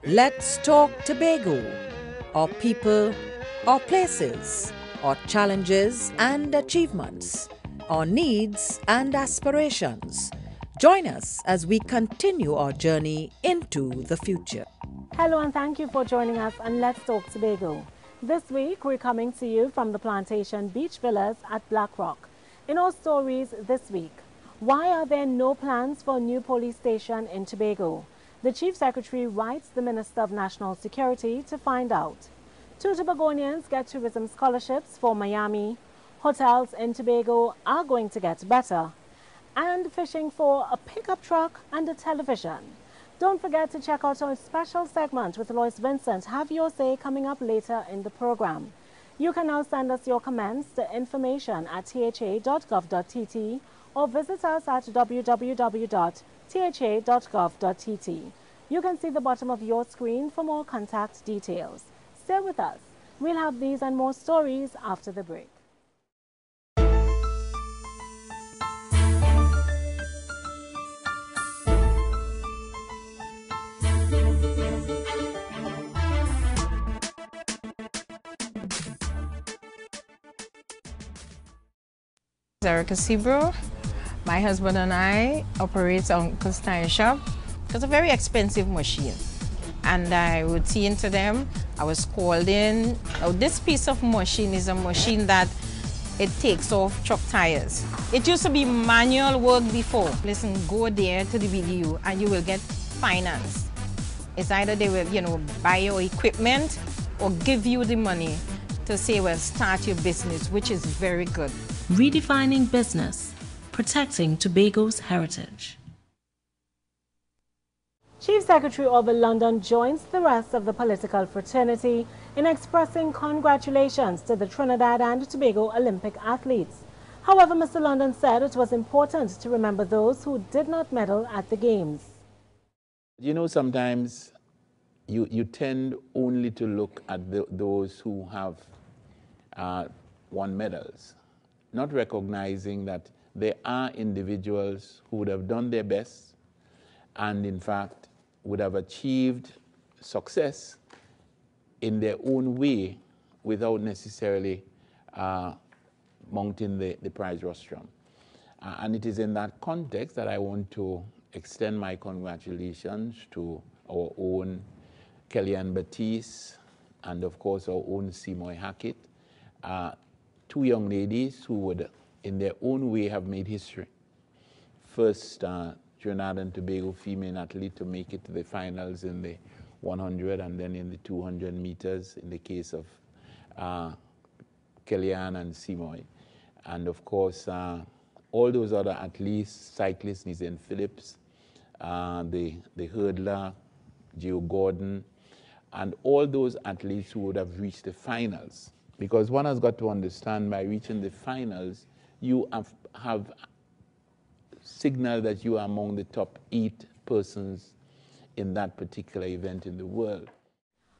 Let's talk Tobago, or people, or places, or challenges and achievements, or needs and aspirations. Join us as we continue our journey into the future. Hello and thank you for joining us on Let's Talk Tobago. This week we're coming to you from the Plantation Beach Villas at Black Rock. In our stories this week, why are there no plans for a new police station in Tobago? The Chief Secretary writes the Minister of National Security to find out. 2 Tobagonians get tourism scholarships for Miami. Hotels in Tobago are going to get better. And fishing for a pickup truck and a television. Don't forget to check out our special segment with Lois Vincent, Have Your Say, coming up later in the program. You can now send us your comments to information@tha.gov.tt or visit us at www.tha.gov.tt. You can see the bottom of your screen for more contact details. Stay with us. We'll have these and more stories after the break. Erica Sebro. My husband and I operate Uncle's Tire Shop. It's a very expensive machine, and I routine to them. I was called in. Now, this piece of machine is a machine that it takes off truck tires. It used to be manual work before. Listen, go there to the video and you will get finance. It's either they will, buy your equipment or give you the money to say, well, start your business, which is very good. Redefining business, protecting Tobago's heritage. Chief Secretary Orville London joins the rest of the political fraternity in expressing congratulations to the Trinidad and Tobago Olympic athletes. However, Mr. London said it was important to remember those who did not medal at the Games. Sometimes you tend only to look at those who have won medals, not recognizing that there are individuals who would have done their best and, in fact, would have achieved success in their own way without necessarily mounting the prize rostrum. And it is in that context that I want to extend my congratulations to our own Kellyanne Batiste and, of course, our own Seymour Hackett, 2 young ladies who would, in their own way, have made history. First, Trinidad and Tobago female athlete to make it to the finals in the 100 and then in the 200 meters in the case of Kellyanne and Seymour. And, of course, all those other athletes, cyclists, Nizen Phillips, the hurdler, Gio Gordon, and all those athletes who would have reached the finals. Because one has got to understand, by reaching the finals, you have signaled that you are among the top 8 persons in that particular event in the world.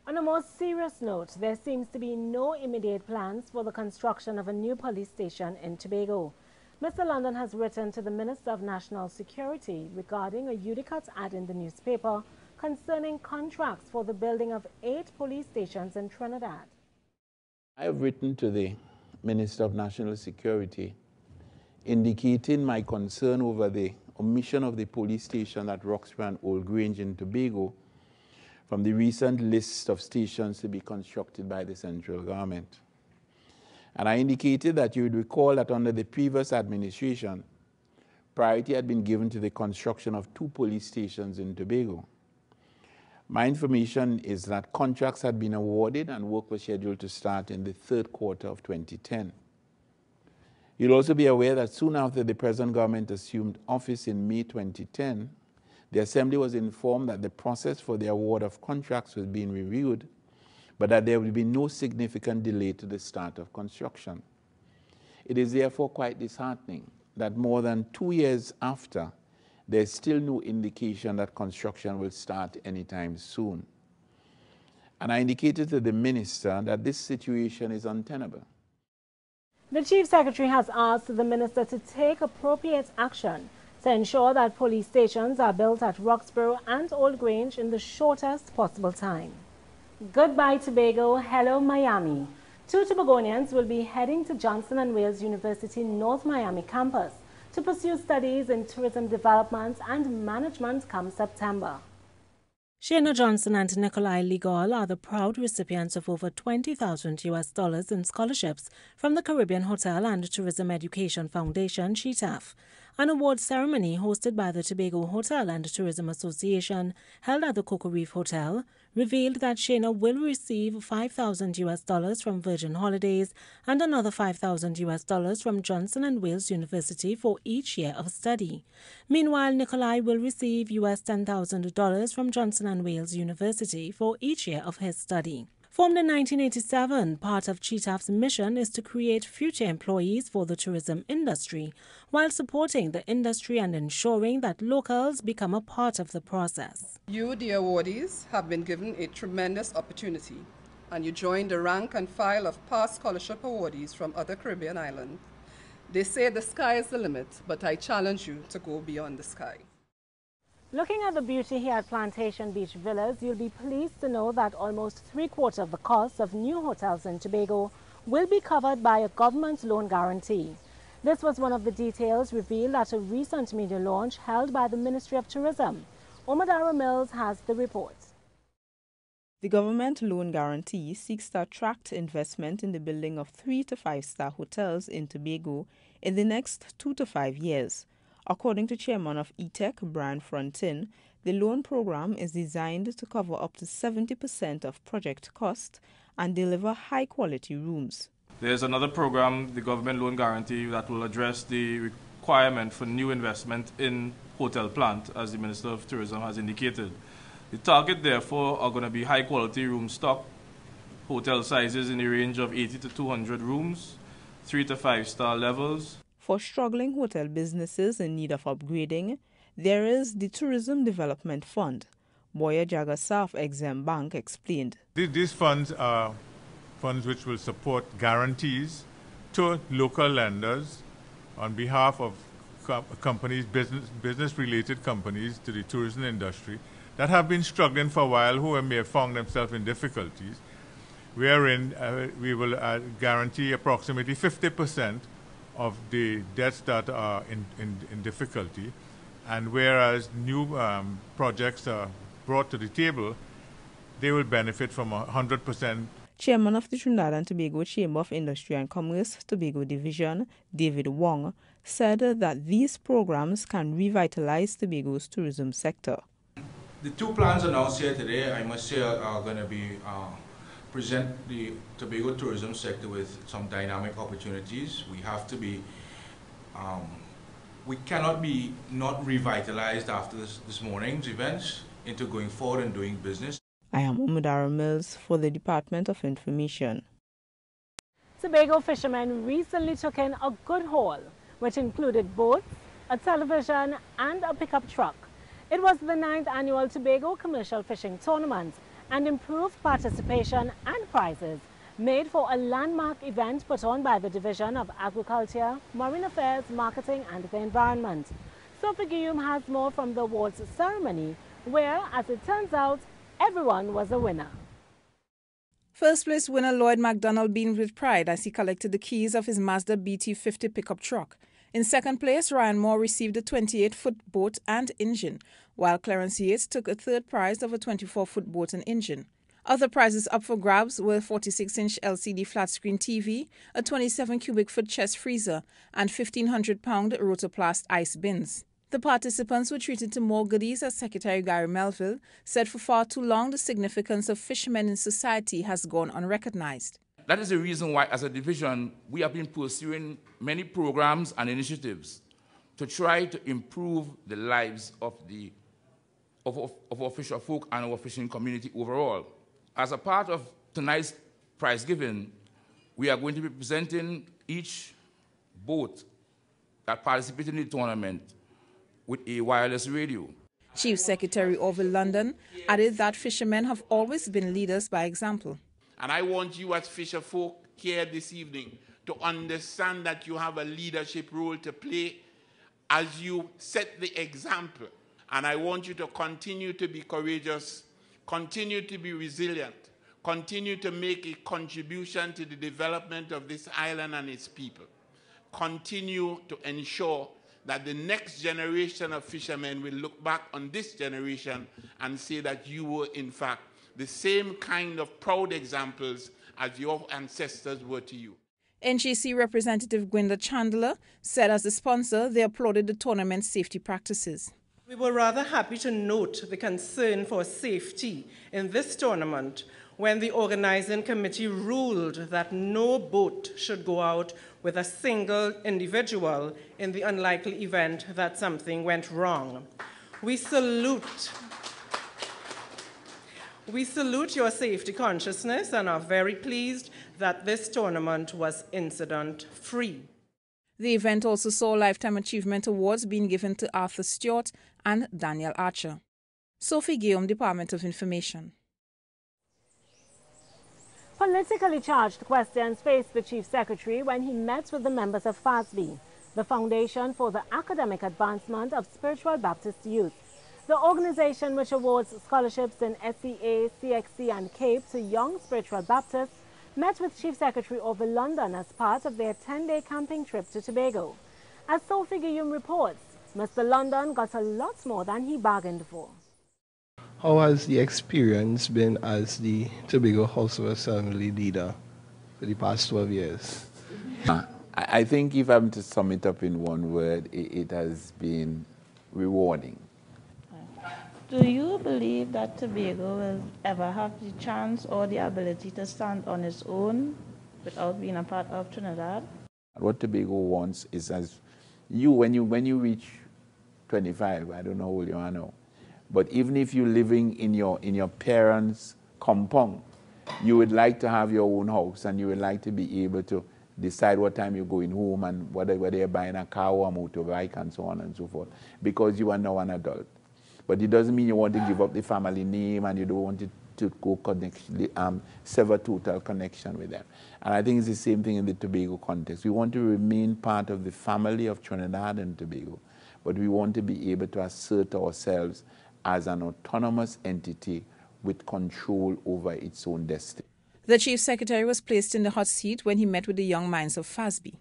On a more serious note, there seems to be no immediate plans for the construction of a new police station in Tobago. Mr. London has written to the Minister of National Security regarding a Udicut ad in the newspaper concerning contracts for the building of 8 police stations in Trinidad. I have written to the Minister of National Security indicating my concern over the omission of the police station at Roxbury and Old Grange in Tobago from the recent list of stations to be constructed by the central government. And I indicated that you would recall that under the previous administration, priority had been given to the construction of 2 police stations in Tobago. My information is that contracts had been awarded and work was scheduled to start in the 3rd quarter of 2010. You'll also be aware that soon after the present government assumed office in May 2010, the Assembly was informed that the process for the award of contracts was being reviewed, but that there would be no significant delay to the start of construction. It is therefore quite disheartening that more than 2 years after, there's still no indication that construction will start anytime soon. And I indicated to the Minister that this situation is untenable. The Chief Secretary has asked the Minister to take appropriate action to ensure that police stations are built at Roxborough and Old Grange in the shortest possible time. Goodbye Tobago, hello Miami. Two Tobagonians will be heading to Johnson & Wales University North Miami campus to pursue studies in tourism development and management come September. Shayna Johnson and Nikolai Legal are the proud recipients of over $20,000 in scholarships from the Caribbean Hotel and Tourism Education Foundation, CHETAF. An award ceremony hosted by the Tobago Hotel and Tourism Association, held at the Cocoa Reef Hotel, revealed that Shayna will receive $5,000 from Virgin Holidays and another $5,000 from Johnson & Wales University for each year of study. Meanwhile, Nikolai will receive $10,000 from Johnson & Wales University for each year of his study. Formed in 1987, part of CHETAF's mission is to create future employees for the tourism industry while supporting the industry and ensuring that locals become a part of the process. You, the awardees, have been given a tremendous opportunity, and you join the rank and file of past scholarship awardees from other Caribbean islands. They say the sky is the limit, but I challenge you to go beyond the sky. Looking at the beauty here at Plantation Beach Villas, you'll be pleased to know that almost 3/4 of the cost of new hotels in Tobago will be covered by a government loan guarantee. This was one of the details revealed at a recent media launch held by the Ministry of Tourism. Omadara Mills has the report. The government loan guarantee seeks to attract investment in the building of 3 to 5-star hotels in Tobago in the next 2 to 5 years. According to Chairman of ETEC, Brian Frontin, the loan program is designed to cover up to 70% of project cost and deliver high-quality rooms. There's another program, the government loan guarantee, that will address the requirement for new investment in hotel plant, as the Minister of Tourism has indicated. The target, therefore, are going to be high-quality room stock, hotel sizes in the range of 80 to 200 rooms, 3 to 5-star levels. For struggling hotel businesses in need of upgrading, there is the Tourism Development Fund. Boya Jagasa of Exim Bank explained. These funds are funds which will support guarantees to local lenders on behalf of companies, business-related companies to the tourism industry that have been struggling for a while, who may have found themselves in difficulties, wherein we will guarantee approximately 50% of the debts that are in difficulty, and whereas new projects are brought to the table, they will benefit from 100%. Chairman of the Trinidad and Tobago Chamber of Industry and Commerce Tobago Division, David Wong, said that these programs can revitalize Tobago's tourism sector. The two plans announced here today, I must say, are going to be present the Tobago tourism sector with some dynamic opportunities. We have to be, we cannot be not revitalized after this morning's events into going forward and doing business. I am Omadara Mills for the Department of Information. Tobago fishermen recently took in a good haul, which included boats, a television and a pickup truck. It was the 9th annual Tobago Commercial Fishing Tournament, and improved participation and prizes made for a landmark event put on by the Division of Agriculture, Marine Affairs, Marketing and the Environment. Sophie Guillaume has more from the awards ceremony, where, as it turns out, everyone was a winner. First place winner Lloyd McDonald beamed with pride as he collected the keys of his Mazda BT50 pickup truck. In second place, Ryan Moore received a 28-foot boat and engine, while Clarence Yates took a third prize of a 24-foot boat and engine. Other prizes up for grabs were a 46-inch LCD flat-screen TV, a 27-cubic-foot chest freezer, and 1,500-pound Rotoplast ice bins. The participants were treated to more goodies, as Secretary Gary Melville said for far too long the significance of fishermen in society has gone unrecognized. That is the reason why, as a division, we have been pursuing many programs and initiatives to try to improve the lives of our fisher folk and our fishing community overall. As a part of tonight's prize giving, we are going to be presenting each boat that participated in the tournament with a wireless radio. Chief Secretary Orville London added that fishermen have always been leaders by example. And I want you as fisher folk here this evening to understand that you have a leadership role to play as you set the example. And I want you to continue to be courageous, continue to be resilient, continue to make a contribution to the development of this island and its people. Continue to ensure that the next generation of fishermen will look back on this generation and say that you were, in fact, the same kind of proud examples as your ancestors were to you. NGC Representative Gwenda Chandler said as the sponsor, they applauded the tournament's safety practices. We were rather happy to note the concern for safety in this tournament when the organizing committee ruled that no boat should go out with a single individual in the unlikely event that something went wrong. We salute your safety consciousness and are very pleased that this tournament was incident-free. The event also saw Lifetime Achievement Awards being given to Arthur Stewart and Daniel Archer. Sophie Guillaume, Department of Information. Politically charged questions faced the Chief Secretary when he met with the members of FASB, the Foundation for the Academic Advancement of Spiritual Baptist Youth. The organization, which awards scholarships in SEA, CXC and CAPE to young spiritual Baptists, met with Chief Secretary over London as part of their 10-day camping trip to Tobago. As Sophie Guillaume reports, Mr. London got a lot more than he bargained for. How has the experience been as the Tobago House of Assembly leader for the past 12 years? I think if I'm to sum it up in one word, it has been rewarding. Do you believe that Tobago will ever have the chance or the ability to stand on its own without being a part of Trinidad? What Tobago wants is, as you, when you reach 25, I don't know how old you are now, but even if you're living in your parents' compound, you would like to have your own house and you would like to be able to decide what time you're going home and whether you're buying a car or a motorbike and so on and so forth, because you are now an adult. But it doesn't mean you want to give up the family name and you don't want to go sever total connection with them. And I think it's the same thing in the Tobago context. We want to remain part of the family of Trinidad and Tobago, but we want to be able to assert ourselves as an autonomous entity with control over its own destiny. The Chief Secretary was placed in the hot seat when he met with the young minds of FASB.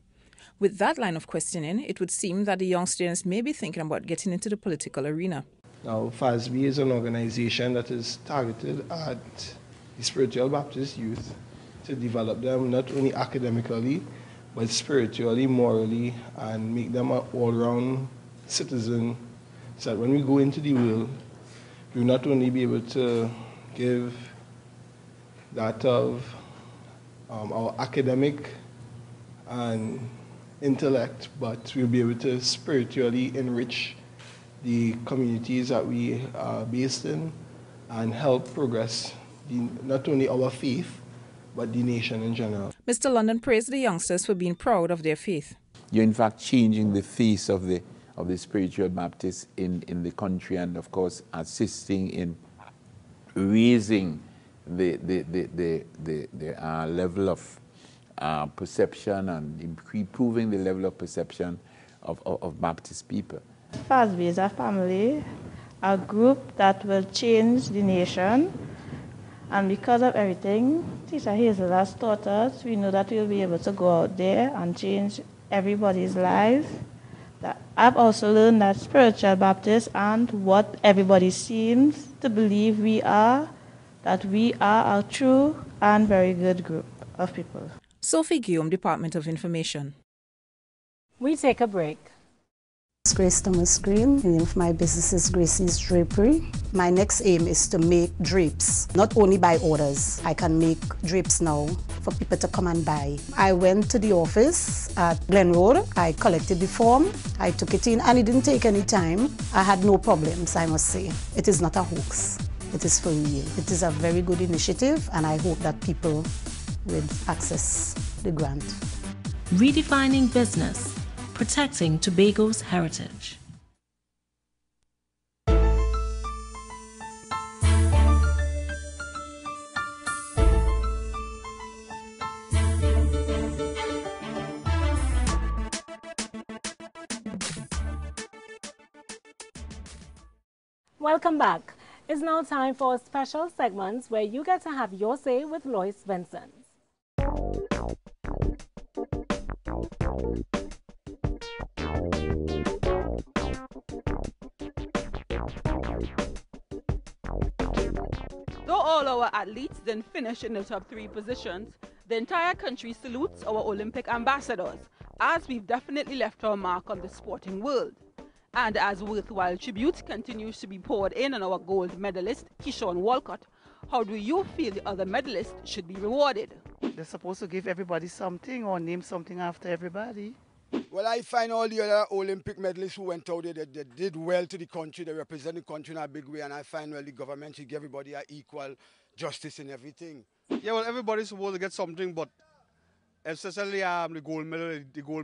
With that line of questioning, it would seem that the young students may be thinking about getting into the political arena. Now, FASB is an organization that is targeted at the spiritual Baptist youth to develop them not only academically, but spiritually, morally, and make them an all-round citizen, so that when we go into the world, we'll not only be able to give that of our academic and intellect, but we'll be able to spiritually enrich the communities that we are based in and help progress not only our faith, but the nation in general. Mr. London praised the youngsters for being proud of their faith. You're in fact changing the face of the spiritual Baptists in the country, and of course assisting in raising the level of perception and improving the level of perception of Baptist people. FASB is a family, a group that will change the nation, and because of everything Teacher Hazel has taught us, we know that we'll be able to go out there and change everybody's life. I've also learned that spiritual Baptists aren't what everybody seems to believe we are, that we are a true and very good group of people. Sophie Guillaume, Department of Information. We take a break. Grace Thomas Green. The name of my business is Gracie's Drapery. My next aim is to make drapes, not only by orders. I can make drapes now for people to come and buy. I went to the office at Glen Road. I collected the form. I took it in and it didn't take any time. I had no problems, I must say. It is not a hoax. It is for real. It is a very good initiative and I hope that people will access the grant. Redefining business. Protecting Tobago's heritage. Welcome back. It's now time for a special segment where you get to have your say with Lois Vincent. Though all our athletes didn't finish in the top 3 positions, the entire country salutes our Olympic ambassadors, as we've definitely left our mark on the sporting world. And as worthwhile tribute continues to be poured in on our gold medalist, Keyshawn Walcott, how do you feel the other medalists should be rewarded? They're supposed to give everybody something or name something after everybody. Well, I find all the other Olympic medalists who went out there, they did well to the country. They represent the country in a big way, and I find, well, the government should give everybody an equal justice in everything. Yeah, well, everybody's supposed to get something, but especially the gold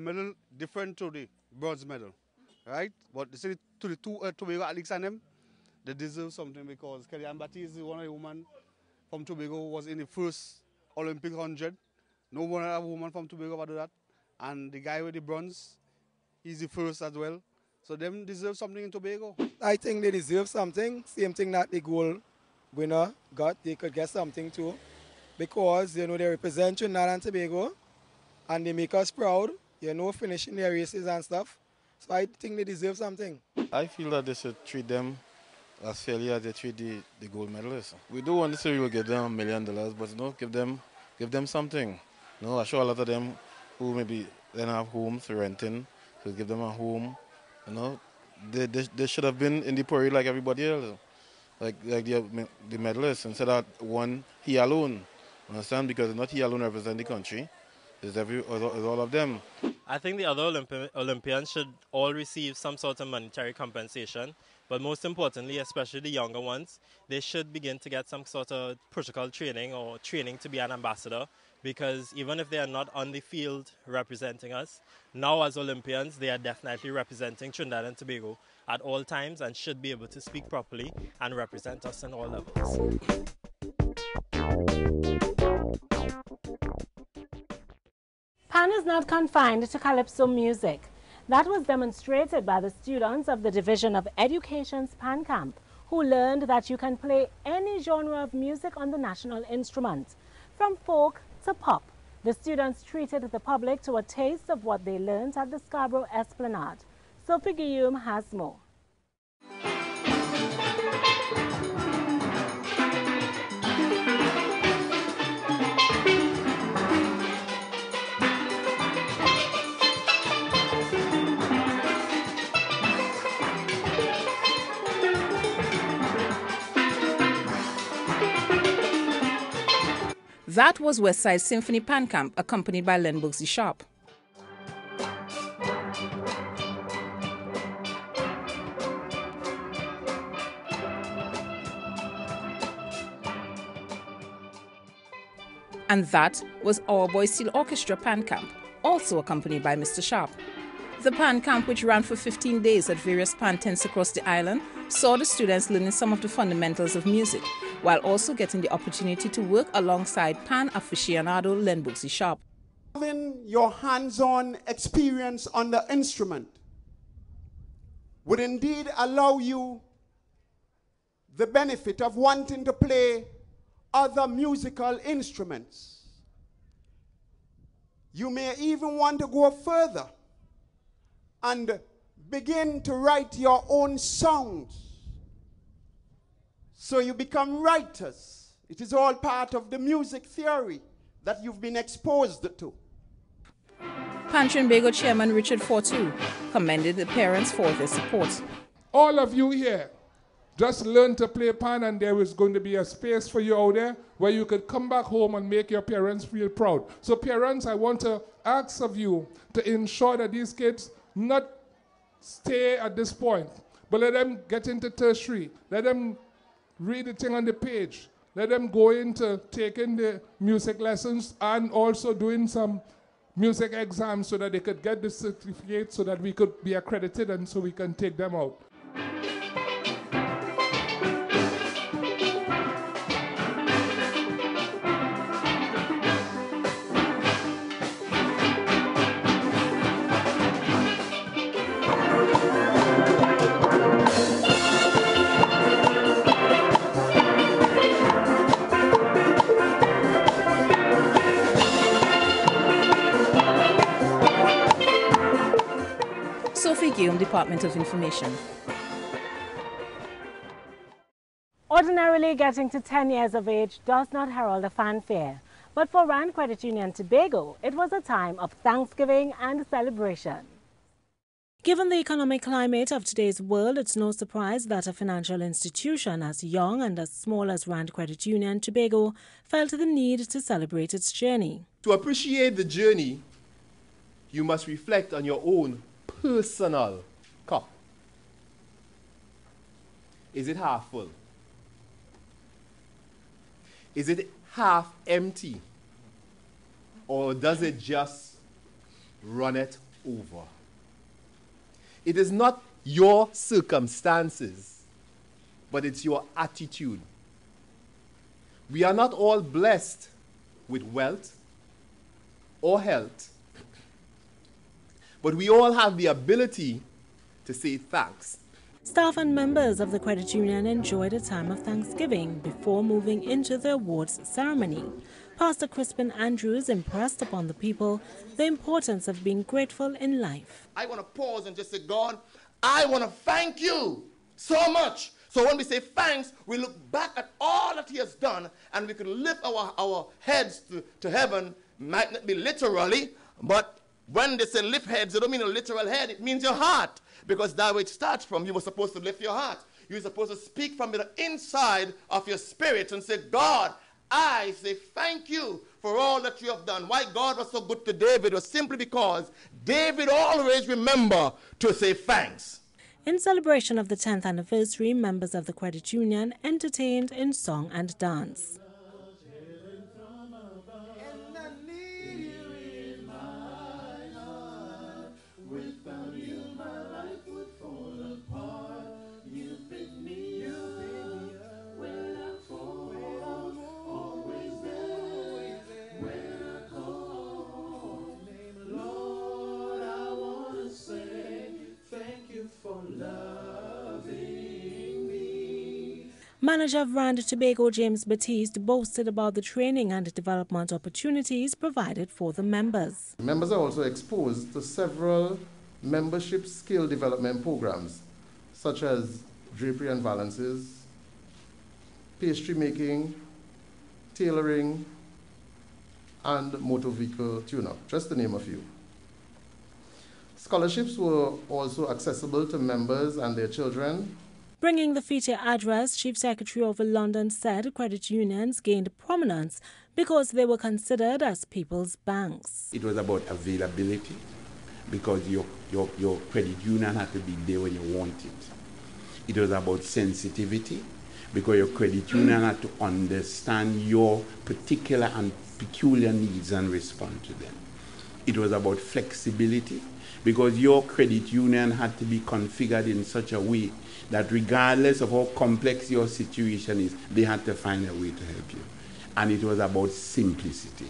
medal different to the bronze medal, right? But to the two Tobago athletes and them, they deserve something because Kellyanne Batty is one of the women from Tobago who was in the first Olympic 100. No one other woman from Tobago ever do that. And the guy with the bronze, he's the first as well. So them deserve something in Tobago. I think they deserve something. Same thing that the gold winner got, they could get something too. Because, they represent Trinidad and Tobago and they make us proud, finishing their races and stuff. So I think they deserve something. I feel that they should treat them as fairly as they treat the gold medalists. We do want to say we'll give them $1 million, but give them something. I'm sure a lot of them who maybe don't have homes renting, so give them a home. They should have been in the parade like everybody else, like the medalists, instead of one he alone. Understand? Because it's not he alone represent the country. It's all of them. I think the other Olympians should all receive some sort of monetary compensation, but most importantly, especially the younger ones, they should begin to get some sort of protocol training or training to be an ambassador, because even if they are not on the field representing us, now as Olympians, they are definitely representing Trinidad and Tobago at all times and should be able to speak properly and represent us on all levels. Pan is not confined to calypso music. That was demonstrated by the students of the Division of Education's Pan Camp, who learned that you can play any genre of music on the national instrument, from folk to pop. The students treated the public to a taste of what they learned at the Scarborough Esplanade. Sophie Guillaume has more. That was Westside Symphony Pan Camp, accompanied by Len Bugsy Sharp. And that was Our Boy Steel Orchestra Pan Camp, also accompanied by Mr. Sharp. The Pan Camp, which ran for 15 days at various pan tents across the island, saw the students learning some of the fundamentals of music, while also getting the opportunity to work alongside pan aficionado Len Bugsy Sharp. Having your hands-on experience on the instrument would indeed allow you the benefit of wanting to play other musical instruments. You may even want to go further and begin to write your own songs. So you become writers. It is all part of the music theory that you've been exposed to. Pan Trinbago Chairman Richard Fortu commended the parents for their support. All of you here just learn to play pan, and there is going to be a space for you out there where you could come back home and make your parents feel proud. So parents, I want to ask of you to ensure that these kids not stay at this point, but let them get into tertiary. Let them read the thing on the page. Let them go into taking the music lessons and also doing some music exams so that they could get the certificate so that we could be accredited and so we can take them out. Kayum Department of Information. Ordinarily, getting to 10 years of age does not herald a fanfare. But for Rand Credit Union Tobago, it was a time of thanksgiving and celebration. Given the economic climate of today's world, it's no surprise that a financial institution as young and as small as Rand Credit Union Tobago felt the need to celebrate its journey. To appreciate the journey, you must reflect on your own personal cup. Is it half full? Is it half empty? Or does it just run it over? It is not your circumstances, but it's your attitude. We are not all blessed with wealth or health, but we all have the ability to say thanks. Staff and members of the credit union enjoyed a time of thanksgiving before moving into the awards ceremony. Pastor Crispin Andrews impressed upon the people the importance of being grateful in life. I want to pause and just say, God, I want to thank you so much. So when we say thanks, we look back at all that he has done and we can lift our heads to heaven. Might not be literally, but when they say lift heads, they don't mean a literal head. It means your heart. Because that's where it starts from. You were supposed to lift your heart. You're supposed to speak from the inside of your spirit and say, God, I say thank you for all that you have done. Why God was so good to David was simply because David always remembered to say thanks. In celebration of the 10th anniversary, members of the credit union entertained in song and dance. Manager of Rand Tobago, James Batiste, boasted about the training and development opportunities provided for the members. Members are also exposed to several membership skill development programs, such as drapery and valances, pastry making, tailoring, and motor vehicle tune-up, just to name a few. Scholarships were also accessible to members and their children. Bringing the feature address, Chief Secretary of London said credit unions gained prominence because they were considered as people's banks. It was about availability because your credit union had to be there when you want it. It was about sensitivity because your credit union had to understand your particular and peculiar needs and respond to them. It was about flexibility because your credit union had to be configured in such a way that regardless of how complex your situation is, they had to find a way to help you. And it was about simplicity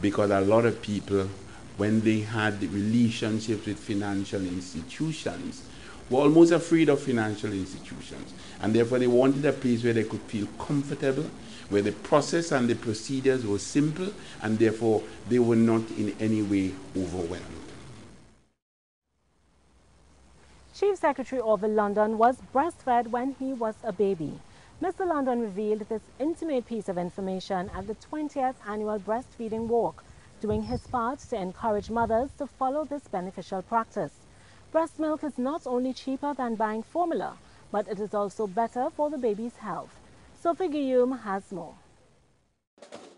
because a lot of people, when they had relationships with financial institutions, were almost afraid of financial institutions. And therefore they wanted a place where they could feel comfortable, where the process and the procedures were simple, and therefore they were not in any way overwhelmed. Chief Secretary Orville London was breastfed when he was a baby. Mr. London revealed this intimate piece of information at the 20th Annual Breastfeeding Walk, doing his part to encourage mothers to follow this beneficial practice. Breast milk is not only cheaper than buying formula, but it is also better for the baby's health. Sophie Guillaume has more.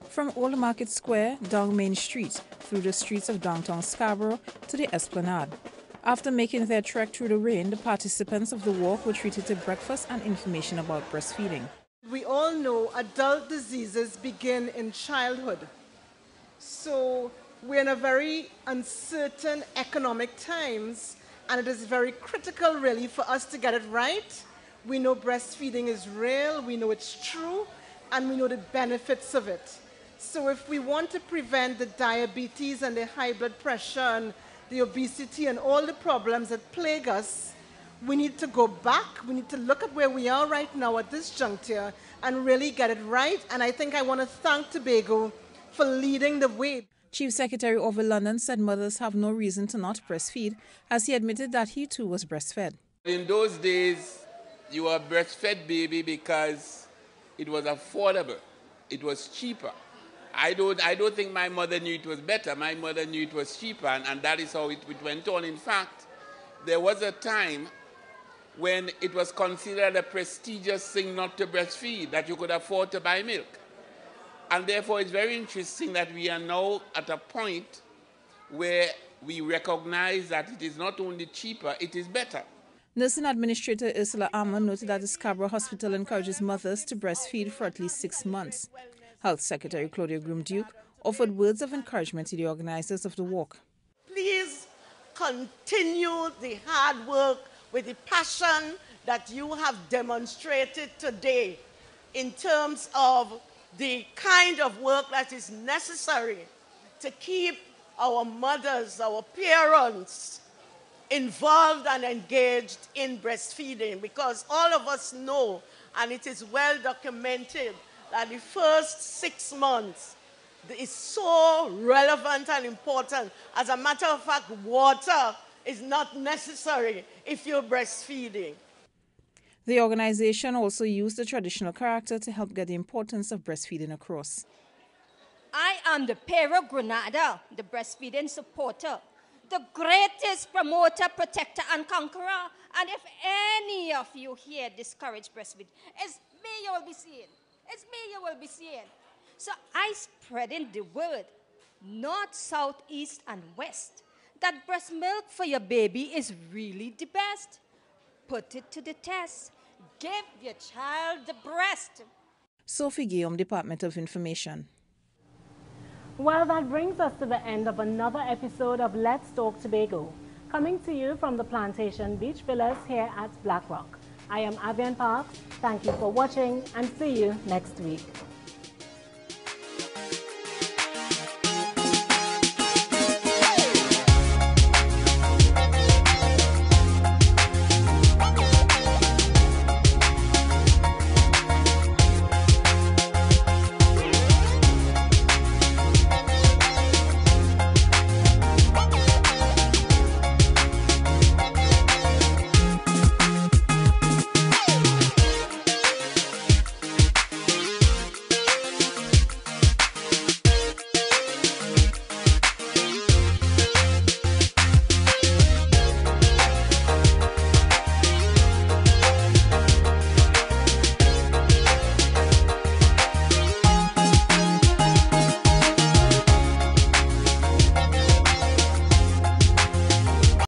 From Old Market Square down Main Street, through the streets of downtown Scarborough to the Esplanade. After making their trek through the rain, the participants of the walk were treated to breakfast and information about breastfeeding. We all know adult diseases begin in childhood. So we're in a very uncertain economic times, and it is very critical really for us to get it right. We know breastfeeding is real, we know it's true, and we know the benefits of it. So if we want to prevent the diabetes and the high blood pressure and the obesity and all the problems that plague us, we need to go back. We need to look at where we are right now at this juncture and really get it right. And I think I want to thank Tobago for leading the way. Chief Secretary Orville London said mothers have no reason to not breastfeed, as he admitted that he too was breastfed. In those days, you were a breastfed baby because it was affordable. It was cheaper. I don't think my mother knew it was better. My mother knew it was cheaper, and that is how it went on. In fact, there was a time when it was considered a prestigious thing not to breastfeed, that you could afford to buy milk. And therefore, it's very interesting that we are now at a point where we recognize that it is not only cheaper, it is better. Nursing Administrator Ursula Armour noted that the Scarborough Hospital encourages mothers to breastfeed for at least 6 months. Health Secretary Claudia Groom-Duke offered words of encouragement to the organizers of the walk. Please continue the hard work with the passion that you have demonstrated today in terms of the kind of work that is necessary to keep our mothers, our parents involved and engaged in breastfeeding, because all of us know, and it is well documented, that the first 6 months is so relevant and important. As a matter of fact, water is not necessary if you're breastfeeding. The organization also used the traditional character to help get the importance of breastfeeding across. I am the Pero Granada, the breastfeeding supporter, the greatest promoter, protector, and conqueror. And if any of you here discourage breastfeeding, it's me you will be seeing. It's me you will be seeing. So I spreading the word, north, south, east, and west, that breast milk for your baby is really the best. Put it to the test. Give your child the breast. Sophie Guillaume, Department of Information. Well, that brings us to the end of another episode of Let's Talk Tobago, coming to you from the Plantation Beach Villas here at Black Rock. I am Avian Parks. Thank you for watching and see you next week.